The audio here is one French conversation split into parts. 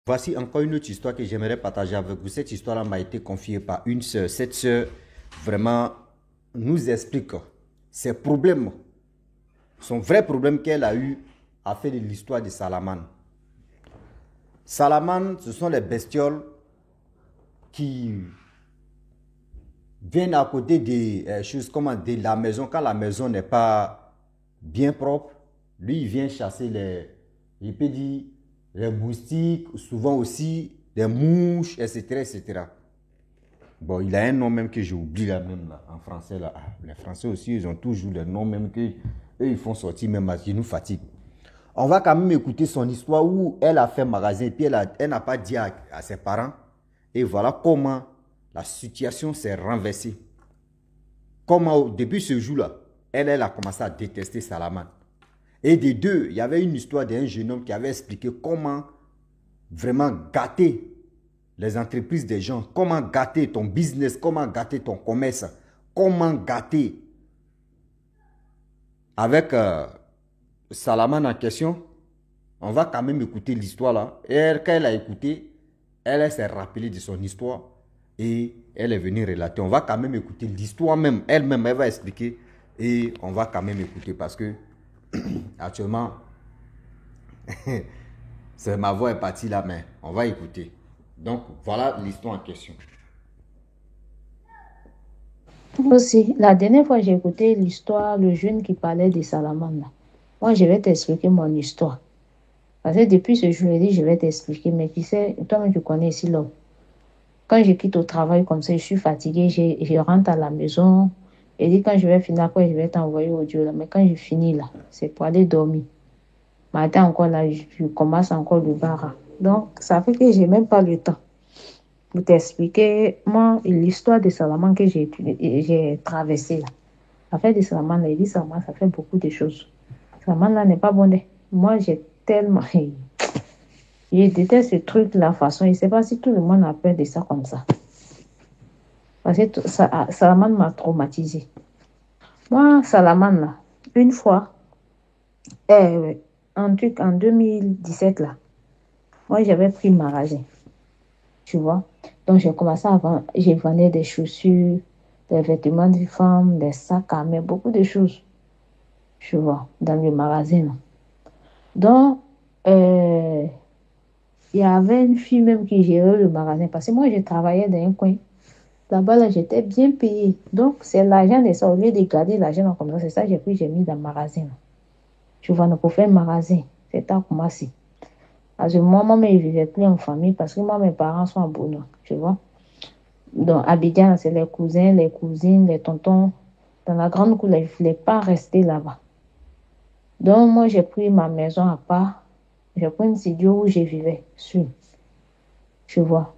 Voici encore une autre histoire que j'aimerais partager avec vous. Cette histoire-là m'a été confiée par une sœur. Cette sœur, vraiment, nous explique ses problèmes, son vrai problème qu'elle a eu à faire de l'histoire de Salamane. Salamane, ce sont les bestioles qui viennent à côté des choses comme de la maison. Quand la maison n'est pas bien propre, lui, il vient chasser il peut dire, les moustiques, souvent aussi des mouches, etc., etc. Bon, il a un nom même que j'ai oublié là même là, en français là. Ah, les Français aussi, ils ont toujours des noms même que eux, ils font sortir même à qui nous fatigue. On va quand même écouter son histoire où elle a fait magasin, puis elle n'a pas dit à ses parents. Et voilà comment la situation s'est renversée. Comment, depuis ce jour-là, elle a commencé à détester Salamane. Et des deux, il y avait une histoire d'un jeune homme qui avait expliqué comment vraiment gâter les entreprises des gens, comment gâter ton business, comment gâter ton commerce, comment gâter avec Salamane en question. On va quand même écouter l'histoire là. Et quand elle a écouté, elle s'est rappelée de son histoire et elle est venue relater. On va quand même écouter l'histoire même. Elle-même, elle va expliquer et on va quand même écouter parce que actuellement, ma voix est partie là, mais on va écouter. Donc, voilà l'histoire en question. Aussi, la dernière fois, j'ai écouté l'histoire, le jeune qui parlait de Salamandre. Moi, je vais t'expliquer mon histoire. Parce que depuis ce jour, je dit, je vais t'expliquer. Mais tu sais, toi-même, tu connais ici l'homme. Quand je quitte au travail comme ça, je suis fatiguée, je rentre à la maison. Et dit, quand je vais finir, après, je vais t'envoyer au Dieu là. Mais quand je finis là, c'est pour aller dormir. Matin encore là, je commence encore le bar. Donc, ça fait que j'ai même pas le temps pour t'expliquer, moi, l'histoire de Salaman que j'ai traversée là. L'affaire de Salaman, là, il dit Salaman, ça fait beaucoup de choses. Salaman là n'est pas bon. Moi, j'ai tellement. Je déteste ce truc, la façon. Je ne sais pas si tout le monde a peur de ça comme ça. Parce que Salaman m'a traumatisée. Moi, Salaman, là, une fois, en 2017, là, moi, j'avais pris magasin. Tu vois. Donc, j'ai commencé à vendre, j'ai vendu des chaussures, des vêtements de femmes, des sacs à main, beaucoup de choses, tu vois, dans le magasin. Donc, euh, il y avait une fille même qui gérait le magasin parce que moi, je travaillais dans un coin. Là-bas, là, j'étais bien payée. Donc, c'est l'argent de ça. Au lieu de garder l'argent comme ça, c'est ça que j'ai pris, j'ai mis dans le magasin. Tu vois, pour faire un magasin, c'est à Koumassi. Parce que moi, je ne vivais plus en famille parce que moi, mes parents sont à Bono, tu vois. Donc, Abidjan, c'est les cousins, les cousines, les tontons. Dans la grande cour, je ne voulais pas rester là-bas. Donc, moi, j'ai pris ma maison à part. J'ai pris une studio où je vivais, tu vois.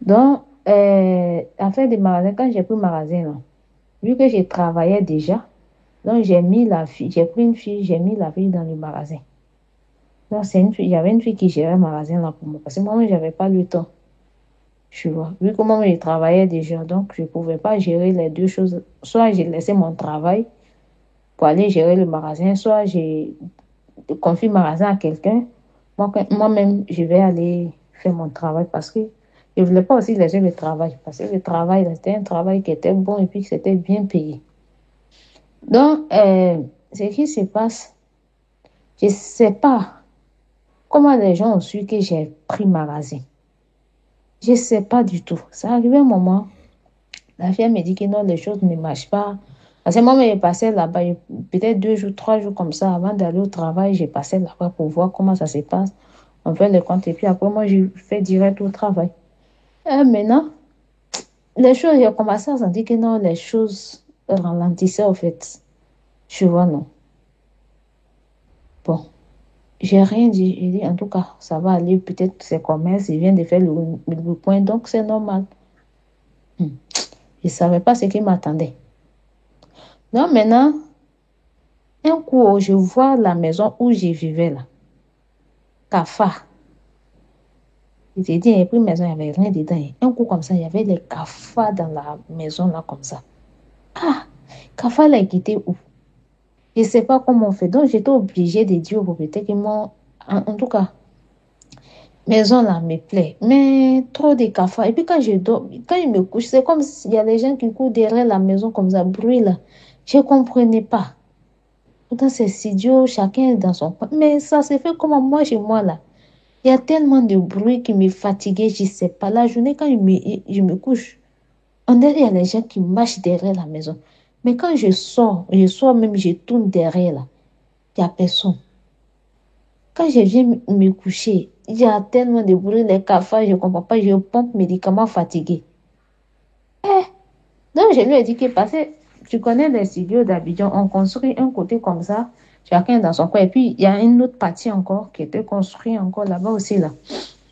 Donc, affaire des magasins, quand j'ai pris le magasin, là, vu que je travaillais déjà, donc j'ai mis la fille, j'ai pris une fille, j'ai mis la fille dans le magasin. Donc, c'est une fille, il y avait une fille qui gérait le magasin là pour moi, parce que moi, je n'avais pas le temps. Tu vois, vu que moi, je travaillais déjà, donc je ne pouvais pas gérer les deux choses. Soit j'ai laissé mon travail pour aller gérer le magasin, soit j'ai confié le magasin à quelqu'un. Moi-même, je vais aller faire mon travail parce que je ne voulais pas aussi laisser le travail. Parce que le travail, c'était un travail qui était bon et puis que c'était bien payé. Donc, ce qui se passe, je ne sais pas comment les gens ont su que j'ai pris magasin. Je ne sais pas du tout. Ça arrivait un moment. La fille me dit que non, les choses ne marchent pas. Parce que moi, je passais là-bas, peut-être 2 jours, 3 jours comme ça, avant d'aller au travail, j'ai passé là-bas pour voir comment ça se passe. On fait le compte et puis après, moi, je fais direct au travail. Et maintenant, les choses, j'ai commencé à sentir que non, les choses ralentissaient en fait. Tu vois, non. Bon, j'ai rien dit. J'ai dit, en tout cas, ça va aller. Peut-être c'est commerce, il vient de faire le point, donc c'est normal. Hmm. Je ne savais pas ce qui m'attendait. Donc maintenant, un coup, je vois la maison où je vivais là. Cafard. J'ai dit, j'ai pris une maison, il n'y avait rien dedans. Un coup comme ça, il y avait les cafards dans la maison là comme ça. Ah, cafard là, quitté où? Je ne sais pas comment on fait. Donc, j'étais obligée de dire au propriétaire que moi, en tout cas, maison là me plaît. Mais trop de cafards. Et puis quand je dors, quand il me couche, c'est comme s'il y a des gens qui courent derrière la maison comme ça, bruit là. Je ne comprenais pas. Pourtant, c'est si idiot, chacun est dans son coin. Mais ça s'est fait comme moi chez moi là. Il y a tellement de bruit qui me fatiguait, je ne sais pas. La journée, quand je me couche, on dirait qu'il y a les gens qui marchent derrière la maison. Mais quand je sors même, je tourne derrière là. Il n'y a personne. Quand je viens me coucher, il y a tellement de bruit, les cafards, je ne comprends pas, je pompe médicaments fatigués. Donc, je lui ai dit que parce que tu connais les studios d'Abidjan, on construit un côté comme ça, chacun dans son coin. Et puis, il y a une autre partie encore qui était construite encore là-bas aussi, là.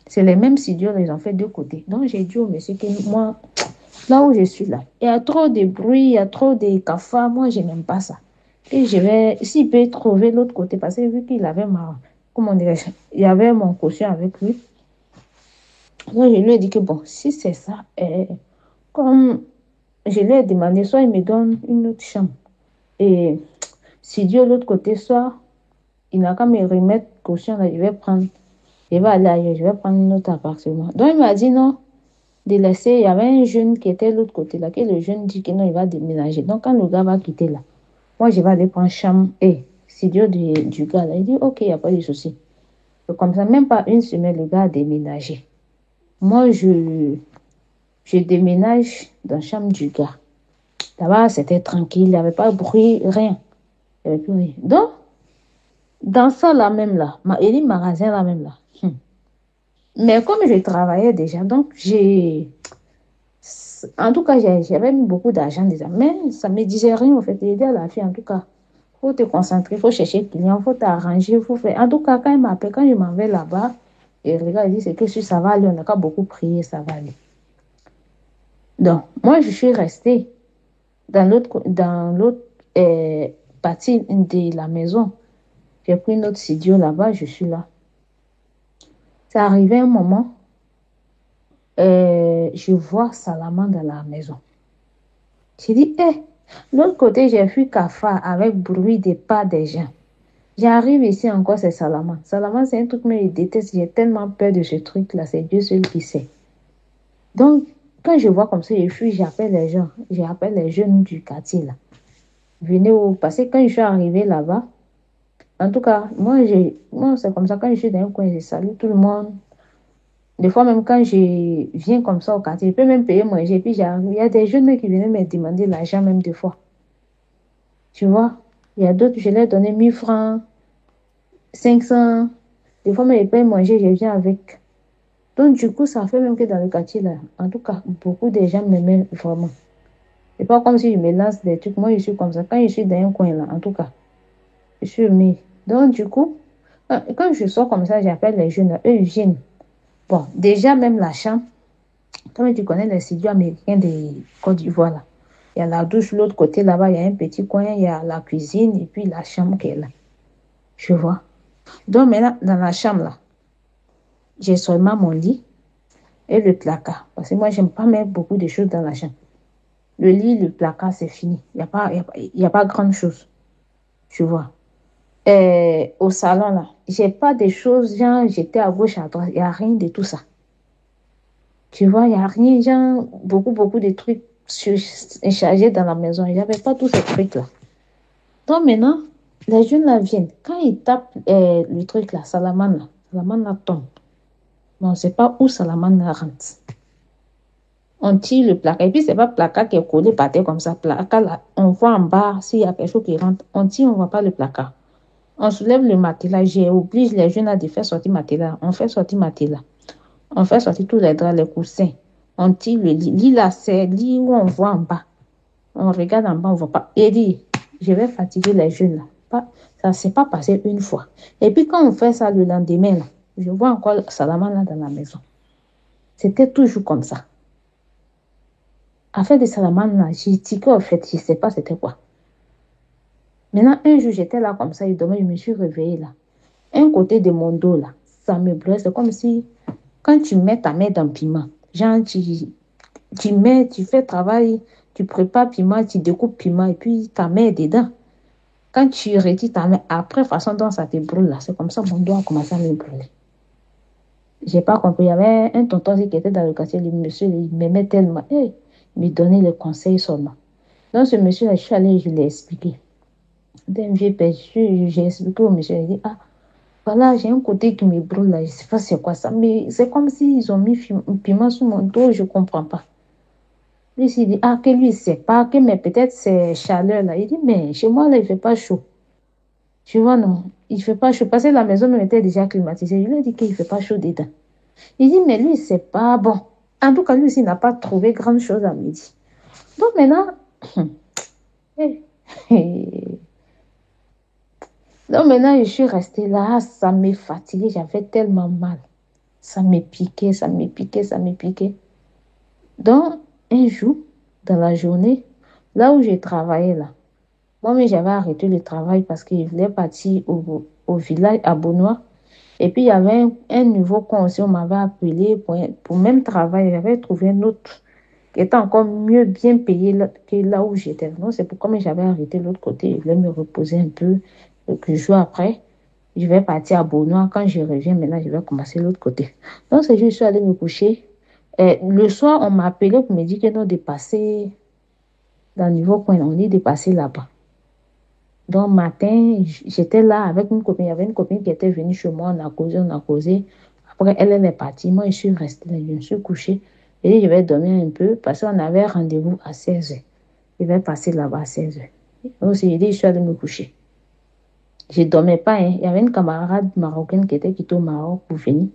C'est les mêmes studios, ils ont fait deux côtés. Donc, j'ai dit au monsieur que moi, là où je suis là, il y a trop de bruit, il y a trop de cafards. Moi, je n'aime pas ça. Et je vais, s'il peut trouver l'autre côté, parce que vu qu'il avait comment dirais-je, il y avait mon caution avec lui. Donc, je lui ai dit que bon, si c'est ça, comme je lui ai demandé, soit il me donne une autre chambre. Et si Dieu de l'autre côté, soit il n'a qu'à me remettre caution, là, je vais aller ailleurs, je vais prendre un autre appartement. Donc, il m'a dit non, de laisser, il y avait un jeune qui était de l'autre côté, là, que le jeune dit que non, il va déménager. Donc, quand le gars va quitter là, moi, je vais aller prendre chambre. Et si Dieu du gars, là, il dit, ok, il n'y a pas de souci. Donc, comme ça, même pas une semaine, le gars a déménagé. Moi, je déménage dans la chambre du gars. Là-bas, c'était tranquille, il n'y avait pas de bruit, rien. Il n'y avait plus rien. Donc, dans ça là même là, et les magasins là même là. Mais comme je travaillais déjà, donc en tout cas, j'avais mis beaucoup d'argent déjà. Mais ça me disait rien, en fait. J'ai dit à la fille, en tout cas, faut te concentrer, faut chercher le client, faut t'arranger, faut faire. En tout cas, quand il m'appelle, quand je m'en vais là-bas, et le gars, il dit, c'est que si ça va aller, on n'a qu'à beaucoup prier, ça va aller. Donc, moi, je suis restée dans l'autre partie de la maison. J'ai pris une autre studio là-bas, je suis là. C'est arrivé un moment, je vois Salamandre dans la maison. J'ai dit, l'autre côté, j'ai vu cafard avec bruit des pas des gens. J'arrive ici encore, c'est Salamandre. Salamandre, c'est un truc, mais je déteste. J'ai tellement peur de ce truc-là. C'est Dieu seul qui sait. Donc, quand je vois comme ça, je fuis, j'appelle les gens. J'appelle les jeunes du quartier, là. Venez parce que quand je suis arrivée là-bas, en tout cas, moi, c'est comme ça, quand je suis dans un coin, je salue tout le monde. Des fois, même quand je viens comme ça au quartier, je peux même payer manger. Puis j'arrive, il y a des jeunes qui viennent me demander l'argent même des fois. Tu vois, il y a d'autres, je leur ai donné 1000 francs, 500. Des fois, même je paye manger, je viens avec. Donc, du coup, ça fait même que dans le quartier, là, en tout cas, beaucoup de gens m'aiment vraiment. C'est pas comme si je me lance des trucs. Moi, je suis comme ça. Quand je suis dans un coin, là, en tout cas, je suis aimée. Donc, du coup, quand je sors comme ça, j'appelle les jeunes, là, eux, ils viennent. Bon, déjà, même la chambre, comme tu connais les studios américains de Côte d'Ivoire, là. Il y a la douche, l'autre côté, là-bas, il y a un petit coin, il y a la cuisine et puis la chambre qui est là. Je vois. Donc, maintenant, dans la chambre, là, j'ai seulement mon lit et le placard. Parce que moi, j'aime pas mettre beaucoup de choses dans la chambre. Le lit, le placard, c'est fini. Il y a pas grand-chose. Tu vois. Et au salon, là, j'ai pas des choses, genre, j'étais à gauche, à droite. Il n'y a rien de tout ça. Tu vois, il n'y a rien, genre, beaucoup de trucs chargés dans la maison. Il n'y avait pas tous ces trucs-là. Donc maintenant, les jeunes là viennent. Quand ils tapent le truc là, Salamane là tombe. Mais on ne sait pas où Salamane là rentre. On tire le placard. Et puis, c'est pas le placard qui est collé par terre comme ça. Placard là, on voit en bas s'il y a quelque chose qui rentre. On tire, on ne voit pas le placard. On soulève le matelas. J'oblige les jeunes à de faire sortir le matelas. On fait sortir le matelas. On fait sortir tous les draps, les coussins. On tire le lit. Lit là, c'est le lit où on voit en bas. On regarde en bas, on ne voit pas. Et dit, je vais fatiguer les jeunes là. Ça ne s'est pas passé une fois. Et puis quand on fait ça le lendemain, là, je vois encore Salamane là dans la maison. C'était toujours comme ça. Affaire de Salamane là, j'ai dit qu'en fait, je ne sais pas c'était quoi. Maintenant, un jour, j'étais là comme ça, et demain, je me suis réveillée là. Un côté de mon dos là, ça me brûle. C'est comme si, quand tu mets ta main dans le piment, genre, tu fais travail, tu prépares piment, tu découpes piment, et puis ta main est dedans. Quand tu retires ta main, après, façon dont ça te brûle là, c'est comme ça mon doigt a commencé à me brûler. J'ai pas compris. Il y avait un tonton aussi qui était dans le quartier. Le monsieur, il m'aimait tellement. Il me donnait les conseils seulement. Donc, ce monsieur-là, je suis allée, je l'ai expliqué. C'était un vieux père. J'ai expliqué au monsieur. Il dit, ah, voilà, j'ai un côté qui me brûle là. Je sais pas c'est quoi ça. Mais c'est comme s'ils ont mis un piment sur mon dos. Je comprends pas. Lui, il dit, ah, que lui, il sait pas. Que, mais peut-être c'est chaleur là. Il dit, mais chez moi, là, il fait pas chaud. Tu vois, non. Il fait pas chaud. Parce que la maison même était déjà climatisée. Je lui ai dit qu'il fait pas chaud dedans. Il dit, mais lui, c'est pas bon. En tout cas, lui aussi, il n'a pas trouvé grand-chose à midi. Donc maintenant, eh, eh. Donc maintenant, je suis restée là, ça m'est fatigué, j'avais tellement mal. Ça me piquait, ça me piquait, ça me piquait. Donc, un jour, dans la journée, là où j'ai travaillé, là, moi-même, j'avais arrêté le travail parce qu'il voulait partir au village à Beaunois. Et puis, il y avait un nouveau conseil, on m'avait appelé pour même travail. J'avais trouvé un autre qui était encore mieux, bien payé que là où j'étais. Donc, c'est pourquoi j'avais arrêté l'autre côté. Je voulais me reposer un peu. Quelques jours après, je vais partir à Beaunois. Quand je reviens, maintenant, je vais commencer l'autre côté. Donc, c'est juste, je suis allée me coucher. Et le soir, on m'a appelé pour me dire que non, de passer dans le niveau coin. On est dépassé là-bas. Donc, matin, j'étais là avec une copine. Il y avait une copine qui était venue chez moi. On a causé, on a causé. Après, elle est partie. Moi, je suis restée là. Je me suis couchée. Et dit, je vais dormir un peu parce qu'on avait rendez-vous à 16h. Je vais passer là-bas à 16h. Donc, j'ai dit, je suis allée me coucher. Je ne dormais pas. Hein. Il y avait une camarade marocaine qui était quittée au Maroc pour venir.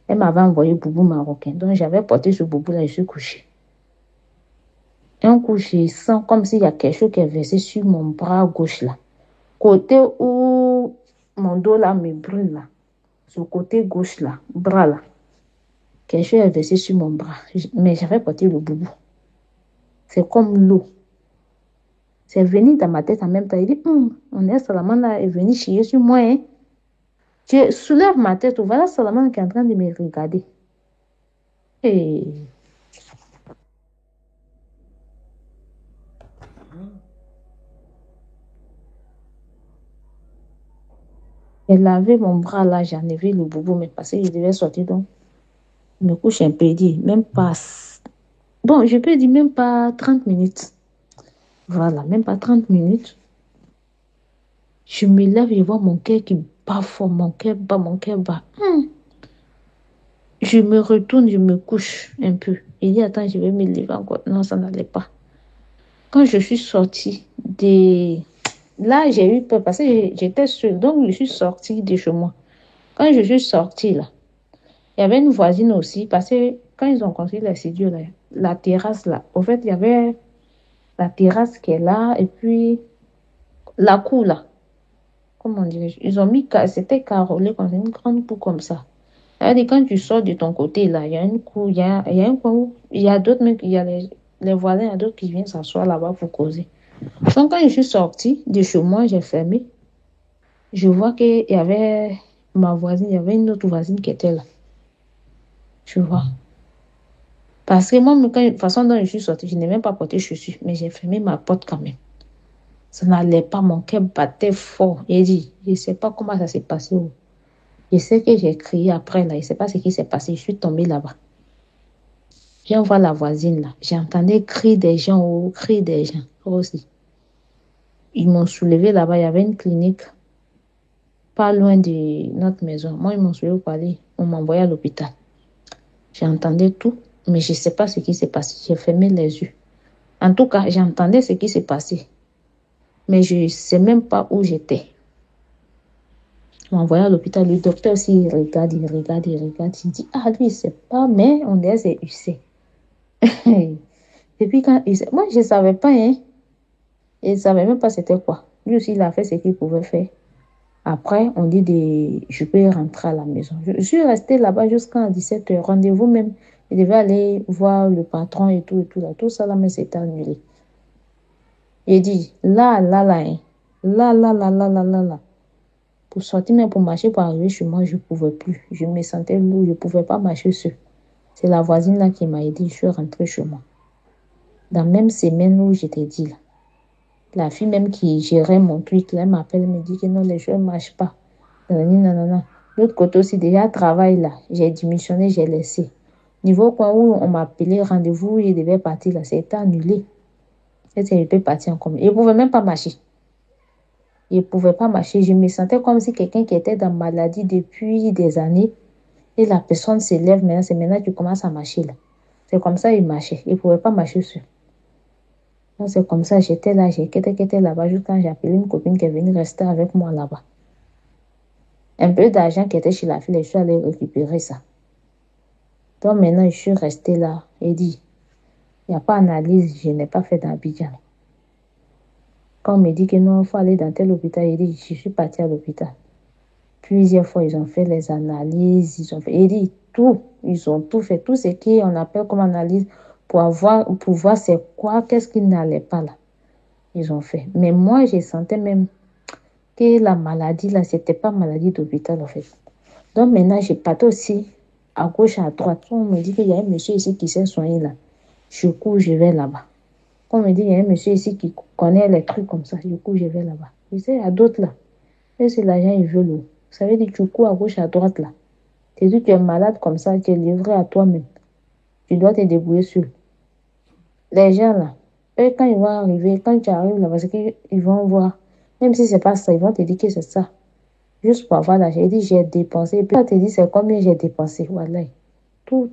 Elle m'avait envoyé boubou marocain. Donc, j'avais porté ce boubou-là et je suis couchée. Un coup, je sens comme s'il y a quelque chose qui est versé sur mon bras gauche là. Côté où mon dos là me brûle là. Sur le côté gauche là, bras là. Quelque chose est versé sur mon bras. Mais j'avais porté le boubou. C'est comme l'eau. C'est venu dans ma tête en même temps. Il dit, on est Salaman là, est venu chier sur moi. Hein. Je soulève ma tête. Voilà Salaman qui est en train de me regarder. Et j'ai lavé mon bras là, j'ai enlevé le boubou, mais parce que je devais sortir donc. Je me couche un peu, il dit, même pas. Bon, je peux dire même pas 30 minutes. Voilà, même pas 30 minutes. Je me lève et vois mon cœur qui bat fort, mon cœur bat, mon cœur bat. Je me retourne, je me couche un peu. Il dit, attends, je vais me lever encore. Non, ça n'allait pas. Quand je suis sortie des... Là, j'ai eu peur parce que j'étais seule. Donc, je suis sortie de chez moi. Quand je suis sortie, là, il y avait une voisine aussi. Parce que quand ils ont construit les studios, là, la terrasse, là, au fait, il y avait la terrasse qui est là. Et puis, la cour, là. Comment dire? Ils ont mis... C'était carrelé comme une grande cour comme ça. C'est-à-dire, quand tu sors de ton côté, là, il y a une cour, il y a un coin où il y a d'autres, mais il y a les voisins, il y a d'autres qui viennent s'asseoir là-bas pour causer. Donc, quand je suis sortie de chez moi, j'ai fermé. Je vois qu'il y avait ma voisine, il y avait une autre voisine qui était là. Tu vois. Parce que moi, quand, de toute façon dont je suis sortie, je n'ai même pas porté chaussures, mais j'ai fermé ma porte quand même. Ça n'allait pas, mon cœur battait fort. Et dit, je ne sais pas comment ça s'est passé. Je sais que j'ai crié après, là. Je ne sais pas ce qui s'est passé. Je suis tombée là-bas. Viens voir la voisine là. J'entendais cri des gens, cri des gens aussi. Ils m'ont soulevé là-bas. Il y avait une clinique pas loin de notre maison. Moi, ils m'ont soulevé pour aller. On m'a envoyé à l'hôpital. J'entendais tout, mais je ne sais pas ce qui s'est passé. J'ai fermé les yeux. En tout cas, j'entendais ce qui s'est passé. Mais je ne sais même pas où j'étais. On m'a envoyé à l'hôpital. Le docteur aussi, il regarde, il regarde, il regarde. Il dit, ah, lui, il ne sait pas, mais on dirait que c'est UC. Depuis quand moi, je ne savais pas, hein. Il ne savait même pas c'était quoi. Lui aussi, il a fait ce qu'il pouvait faire. Après, on dit je peux rentrer à la maison. Je suis restée là-bas jusqu'à 17h. Rendez-vous même. Je devais aller voir le patron et tout, là. Tout ça, là, mais c'était annulé. Il dit, là, là, là, hein. Là, là, là, là, là, là, là. Pour sortir, mais pour marcher, pour arriver chez moi, je ne pouvais plus. Je me sentais lourd, je ne pouvais pas marcher seule. C'est la voisine là qui m'a aidé. Je suis rentrée chez moi. Dans la même semaine où j'étais dit là. La fille même qui gérait mon truc, là, elle m'appelle, elle me dit que non, les choses ne marchent pas. Non, non, non, non. L'autre côté aussi, déjà, travail là. J'ai démissionné, j'ai laissé. Niveau coin où on m'a appelé rendez-vous, je devais partir là, c'était annulé. Est-ce que je peux partir en commun? Je ne pouvais même pas marcher. Je ne pouvais pas marcher. Je me sentais comme si quelqu'un qui était dans maladie depuis des années et la personne se lève maintenant, c'est maintenant que tu commences à marcher là. C'est comme ça il marchait. Il ne pouvait pas marcher seul. Donc c'est comme ça, j'étais là, j'étais là-bas jusqu'à j'ai appelé une copine qui est venue rester avec moi là-bas. Un peu d'argent qui était chez la fille, je suis allée récupérer ça. Donc maintenant, je suis restée là et dit, il n'y a pas d'analyse, je n'ai pas fait d'Abidjan. Quand on me dit que non, il faut aller dans tel hôpital, je dis, je suis partie à l'hôpital. Plusieurs fois, ils ont fait les analyses, il dit tout, ils ont tout fait, tout ce qu'on appelle comme analyse pour voir c'est quoi, qu'est-ce qui n'allait pas là. Ils ont fait. Mais moi, je sentais même que la maladie là, c'était pas maladie d'hôpital en fait. Donc maintenant, j'ai parti aussi à gauche, à droite. On me dit qu'il y a un monsieur ici qui s'est soigné là. Je cours, je vais là-bas. On me dit qu'il y a un monsieur ici qui connaît les trucs comme ça. Je cours, je vais là-bas. Je sais, il y a d'autres là. Et si l'agent, il veut l'eau. Ça veut dire que tu cours à gauche, à droite là. Tu dis que tu es malade comme ça, tu es livré à toi-même. Tu dois te débrouiller seul. Les gens là, eux, quand ils vont arriver, quand tu arrives là, parce qu'ils vont voir, même si c'est pas ça, ils vont te dire que c'est ça. Juste pour avoir l'argent. Il dit, j'ai dépensé. Et puis, on te dit, c'est combien j'ai dépensé. Voilà. Tout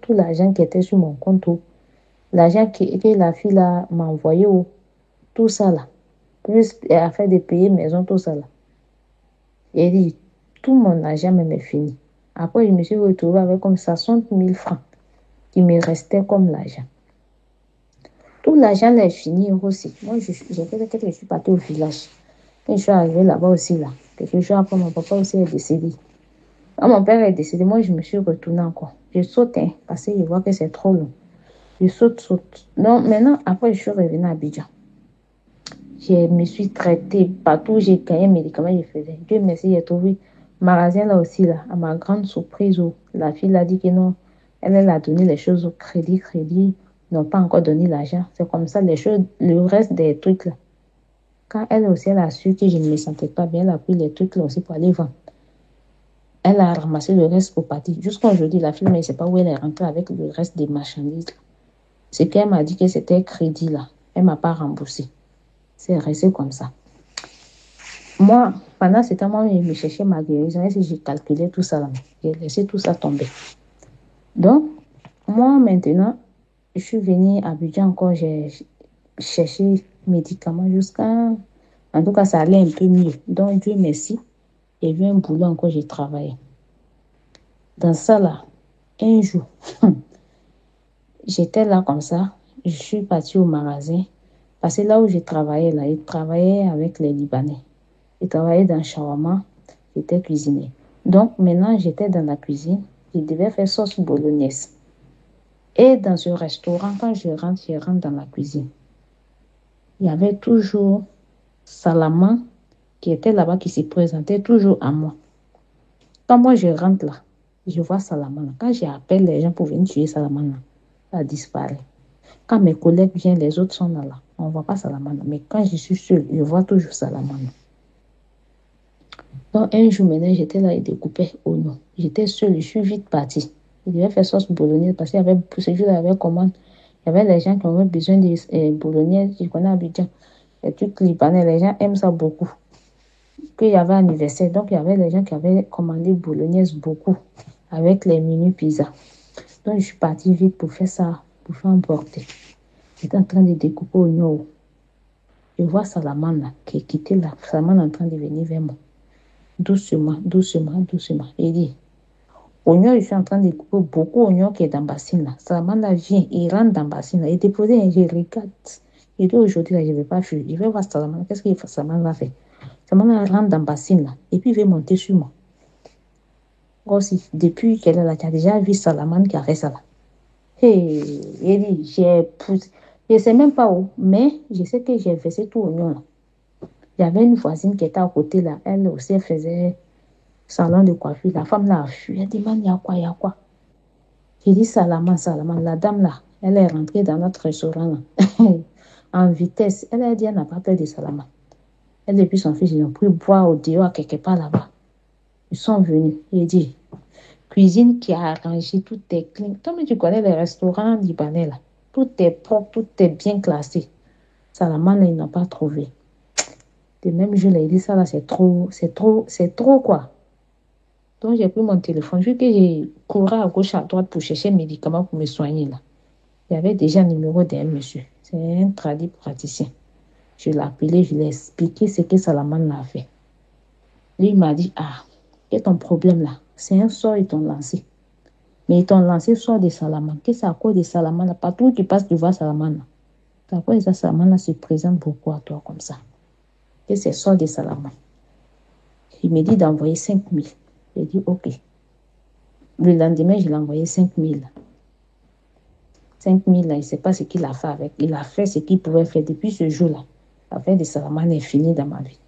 l'argent qui était sur mon compte. L'argent que la fille là m'a envoyé. Tout ça là. Plus afin de payer maison, tout ça là. Et il dit, tout mon argent même est fini. Après, je me suis retrouvée avec comme 60 000 francs qui me restait comme l'argent. Tout l'argent là est fini aussi. Moi, j'ai fait que je suis partie au village. Quand je suis arrivée là-bas aussi, là, quelques jours après, mon papa aussi est décédé. Quand mon père est décédé, moi, je me suis retournée encore. Je saute, hein, parce que je vois que c'est trop long. Je saute. Donc, maintenant, après, je suis revenue à Abidjan. Je me suis traitée partout, j'ai gagné un médicament, je faisais. Dieu merci, j'ai trouvé magasin là aussi, là, à ma grande surprise, où la fille a dit que non, elle a donné les choses au crédit, n'ont pas encore donné l'argent. C'est comme ça, les choses, le reste des trucs là. Quand elle aussi, elle a su que je ne me sentais pas bien, elle a pris les trucs là aussi pour aller vendre. Elle a ramassé le reste pour partir. Jusqu'à aujourd'hui, la fille, mais je ne sais pas où elle est rentrée avec le reste des marchandises. C'est qu'elle m'a dit que c'était crédit là. Elle ne m'a pas remboursé. C'est resté comme ça. Moi, pendant ce temps, moi, je me cherchais ma guérison. Et si j'ai calculé tout ça là, j'ai laissé tout ça tomber. Donc, moi, maintenant, je suis venue à Abidjan encore. J'ai cherché médicaments jusqu'à... En tout cas, ça allait un peu mieux. Donc, Dieu merci. J'ai vu un boulot encore, j'ai travaillé. Dans ça là, un jour, j'étais là comme ça. Je suis partie au magasin. Parce que là où je travaillais, là, je travaillais avec les Libanais. Je travaillais dans le shawarma. J'étais cuisinier. Donc, maintenant, j'étais dans la cuisine. Je devais faire sauce bolognaise. Et dans ce restaurant, quand je rentre dans la cuisine. Il y avait toujours Salaman qui était là-bas, qui se présentait toujours à moi. Quand moi, je rentre là, je vois Salaman. Quand j'appelle les gens pour venir tuer Salaman, ça disparaît. Quand mes collègues viennent, les autres sont là. On ne voit pas Salaman. Mais quand je suis seule, je vois toujours Salaman. Donc, un jour, maintenant, j'étais là et découpais oignon. J'étais seule, je suis vite partie. Je devais faire sauce bolognaise parce qu'il y avait, ce jour-là, il y avait commande. Il y avait les gens qui avaient besoin de bolognaise. Je connais Abidjan. Les trucs libanais, les gens aiment ça beaucoup. Qu'il y avait anniversaire. Donc, il y avait les gens qui avaient commandé bolognaise beaucoup avec les mini pizzas. Donc, je suis partie vite pour faire ça, pour faire emporter. J'étais en train de découper oignon. Je vois Salaman là, qui est quitté là. Salaman est en train de venir vers moi. Doucement. Il dit, oignon, je suis en train de couper beaucoup d'oignons qui est dans la bassine là. Salaman là vient, il rentre dans la bassine là. Il dépose un je regarde. Il dit, aujourd'hui là, je ne vais pas fuir. Je vais voir Salaman. Qu'est-ce que Salaman va faire? Salaman là rentre dans la bassine là. Et puis il veut monter sur moi. Aussi, depuis qu'elle est là, tu as déjà vu Salaman qui a fait ça là. Hey, il dit, j'ai poussé. Je ne sais même pas où, mais je sais que j'ai versé tout oignon là. Il y avait une voisine qui était à côté là. Elle aussi, elle faisait salon de coiffure. La femme là a fui. Elle dit, man, il y a quoi? J'ai dit, Salaman. La dame là, elle est rentrée dans notre restaurant là. En vitesse. Elle a dit, elle n'a pas peur de Salaman. Elle et puis son fils, ils ont pris boire au dehors quelque part là-bas. Ils sont venus. Il dit, cuisine qui a arrangé, tout est clean. Toi, mais tu connais les restaurants libanais là. Tout est propre, tout est bien classé. Salamane, ils n'ont pas trouvé. Et même je l'ai dit, ça là, c'est trop quoi. Donc j'ai pris mon téléphone, vu que j'ai couru à gauche, à droite pour chercher un médicament pour me soigner là. Il y avait déjà le numéro d'un monsieur. C'est un tradit praticien. Je l'ai appelé, je lui ai expliqué ce que Salamane a fait. Lui, il m'a dit, ah, quel est ton problème là? C'est un sort, ils t'ont lancé. Mais ils t'ont lancé sort de Salamane. Qu'est-ce que c'est à cause de Salamane là? Partout où tu passes, tu vois Salamane là. C'est à cause de ça, Salamane là se présente beaucoup à toi comme ça. Que c'est sort de Salamane. Il me dit d'envoyer 5 000. J'ai dit, ok. Le lendemain, je l'ai envoyé 5 000. 5 000, là, il ne sait pas ce qu'il a fait avec. Il a fait ce qu'il pouvait faire depuis ce jour-là. L'affaire de Salamane est finie dans ma vie.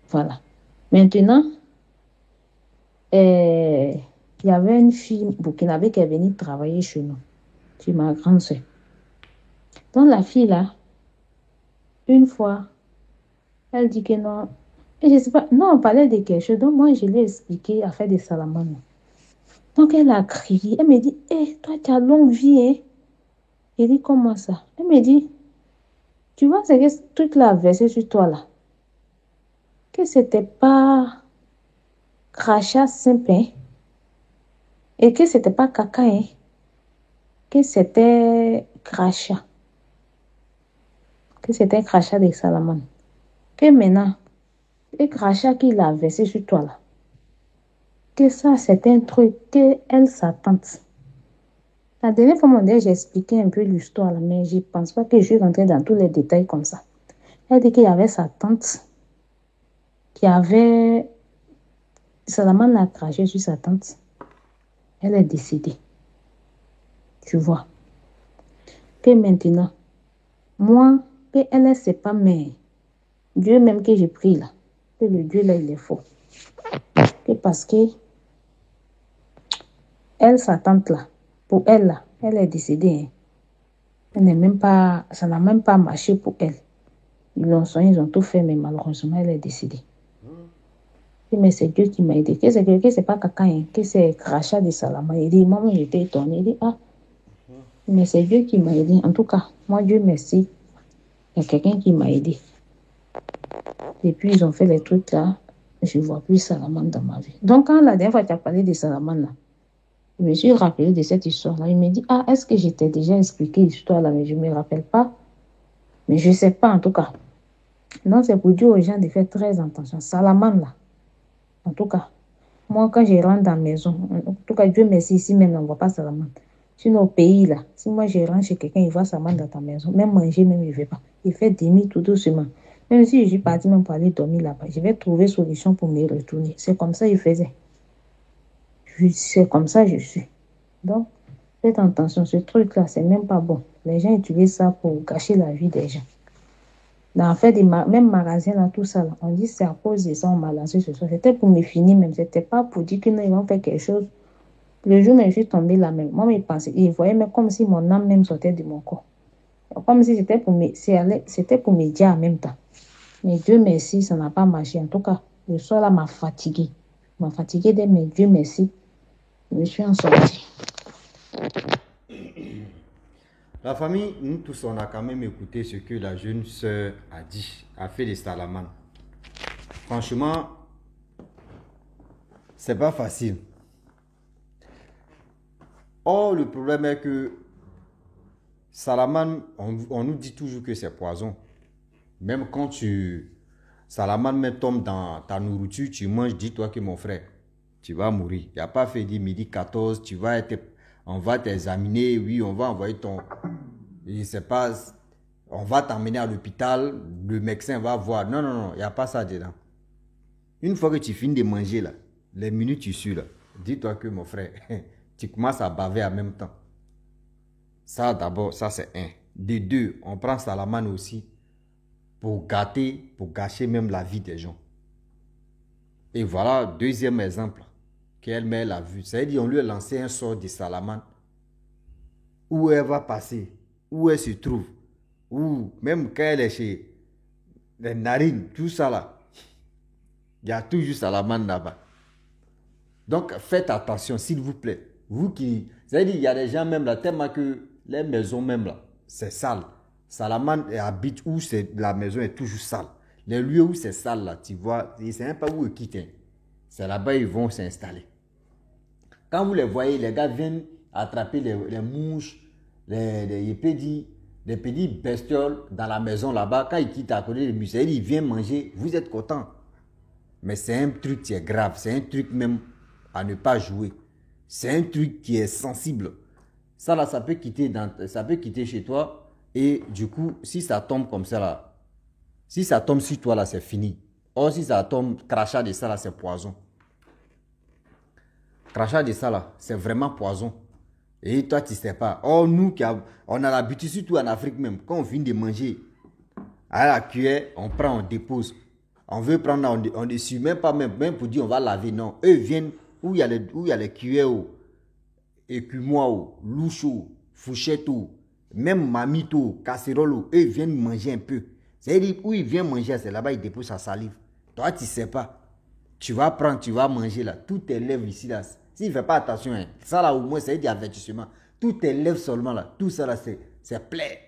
Voilà. Maintenant, il y avait une fille burkinabé qui est venue travailler chez nous. C'est ma grande soeur. Donc, la fille, là, une fois, elle dit que non. Et je ne sais pas. Non, on parlait de quelque chose. Donc, moi, je lui ai expliqué l'affaire de Salamane. Donc, elle a crié. Elle me dit, hé, toi, tu as longue vie, hein? Il dit, comment ça? Elle me dit, tu vois, c'est que ce truc-là a versé sur toi, là. Que c'était pas crachat simple, hein? Et que c'était pas caca, hein? Que c'était crachat. Que c'était crachat de Salamane. Que maintenant, le crachat qu'il a versé sur toi, là. Que ça, c'était un truc que elle s'attente. La dernière fois, j'ai expliqué un peu l'histoire, là, mais je ne pense pas que je vais rentrer dans tous les détails comme ça. Elle dit qu'il y avait sa tante qui avait... Salamane l'a craché sur sa tante. Elle est décédée. Tu vois. Que maintenant, moi, que elle, c'est pas mais Dieu même que j'ai pris là. Que le Dieu là, il est faux. Que parce que elle, sa tante là, pour elle là, elle est décédée. Hein. Elle n'est même pas, ça n'a même pas marché pour elle. Ils l'ont soigné, ils ont tout fait, mais malheureusement, elle est décédée. Mais c'est Dieu qui m'a aidé. Que c'est pas caca, hein, que c'est crachat de Salama. Il dit, moi, j'étais étonnée. Il dit, ah, mais c'est Dieu qui m'a aidé. En tout cas, moi, Dieu merci. Il y a quelqu'un qui m'a aidé. Et puis, ils ont fait les trucs là. Je ne vois plus Salamane dans ma vie. Donc, quand la dernière fois, tu as parlé de Salamane là, je me suis rappelé de cette histoire-là. Il me dit, ah, est-ce que j'étais déjà expliqué l'histoire là, mais je ne me rappelle pas. Mais je ne sais pas, en tout cas. Non, c'est pour dire aux gens de faire très attention. Salamane là, en tout cas. Moi, quand je rentre dans la maison, en tout cas, Dieu merci, ici même, on ne voit pas Salamane. Sinon, au pays, là, si moi je rentre chez quelqu'un, il voit Salamane dans ta maison, même manger, même il ne veut pas. Il fait demi tout doucement. Même si je suis partie même pour aller dormir là-bas, je vais trouver solution pour me retourner. C'est comme ça il faisait. C'est comme ça je suis. Donc, faites attention, ce truc-là, c'est même pas bon. Les gens utilisent ça pour gâcher la vie des gens. Dans fait, même magasins, là, tout ça, là, on dit c'est à cause de ça, on m'a lancé ce soir. C'était pour me finir même. C'était pas pour dire qu'ils vont faire quelque chose. Le jour où je suis tombée là même, moi, il pensait, il voyait même comme si mon âme même sortait de mon corps. Comme si c'était pour me dire en même temps. Mais Dieu merci, ça n'a pas marché. En tout cas, le soir là m'a fatiguée. M'a fatiguée mais Dieu merci, je suis en sortie. La famille, nous tous, on a quand même écouté ce que la jeune sœur a dit, a fait de Salamane. Franchement, c'est pas facile. Or, le problème est que Salamane, on nous dit toujours que c'est poison. Même quand Salamane tombe dans ta nourriture, tu manges, dis-toi que mon frère, tu vas mourir. Il n'y a pas fait dit midi 14, on va t'examiner, oui, on va envoyer je sais pas, on va t'emmener à l'hôpital, le médecin va voir. Non, non, non, il n'y a pas ça dedans. Une fois que tu finis de manger, là, les minutes tu suis là, dis-toi que mon frère, tu commences à baver en même temps. Ça d'abord, ça c'est un. De deux, on prend Salamane aussi pour gâcher même la vie des gens. Et voilà, deuxième exemple qu'elle a vu. C'est-à-dire, on lui a lancé un sort de Salamane. Où elle va passer, où elle se trouve, ou même quand elle est chez les narines, tout ça là, il y a toujours Salamane là-bas. Donc, faites attention, s'il vous plaît. Vous qui... C'est-à-dire, il y a des gens même là, tellement que les maisons même là, c'est sale. Salamandre habite où la maison est toujours sale. Les lieux où c'est sale là, tu vois, ils ne savent même pas où ils quittent. C'est là-bas ils vont s'installer. Quand vous les voyez, les gars viennent attraper les mouches, les petits bestioles dans la maison là-bas. Quand ils quittent à côté des musées, ils viennent manger. Vous êtes contents. Mais c'est un truc qui est grave. C'est un truc même à ne pas jouer. C'est un truc qui est sensible. Ça là, ça peut quitter chez toi. Et du coup, si ça tombe comme ça là, si ça tombe sur toi là, c'est fini. Or, si ça tombe, crachat de ça là, c'est poison. Crachat de ça là, c'est vraiment poison. Et toi, tu ne sais pas. Or, nous, on a l'habitude, surtout en Afrique même, quand on finit de manger, à la cuillère, on prend, on dépose. On veut prendre, on ne suit même pas, même pour dire on va laver. Non, eux viennent où il y a les cuillères, écumoires, louches, fourchettes, même mamito, casserole, eux viennent manger un peu. C'est-à-dire, où ils viennent manger, c'est là-bas, ils déposent sa salive. Toi, tu ne sais pas. Tu vas prendre, tu vas manger là. Tous tes lèvres ici là. S'il ne fait pas attention, hein, ça là au moins c'est un avertissement. Tous tes lèvres seulement là. Tout ça là, c'est plaie.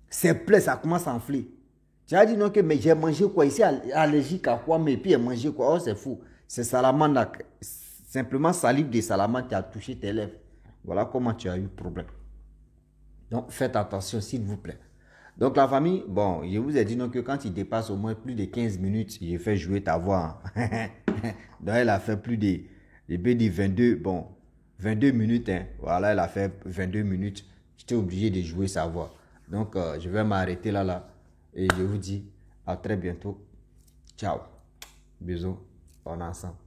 C'est plaie, ça commence à enfler. Tu as dit non que mais j'ai mangé quoi ici, allergique à quoi, mais puis j'ai mangé quoi. Oh, c'est fou. C'est salamandre là. Simplement salive de salamandre qui a touché tes lèvres. Voilà comment tu as eu problème. Donc faites attention s'il vous plaît. Donc la famille, bon, je vous ai dit non que quand il dépasse au moins plus de 15 minutes, j'ai fait jouer ta voix. Donc elle a fait plus de, je peux dire 22 minutes. Hein. Voilà, elle a fait 22 minutes. J'étais obligé de jouer sa voix. Donc je vais m'arrêter là. Et je vous dis à très bientôt. Ciao. Bisous. On est ensemble.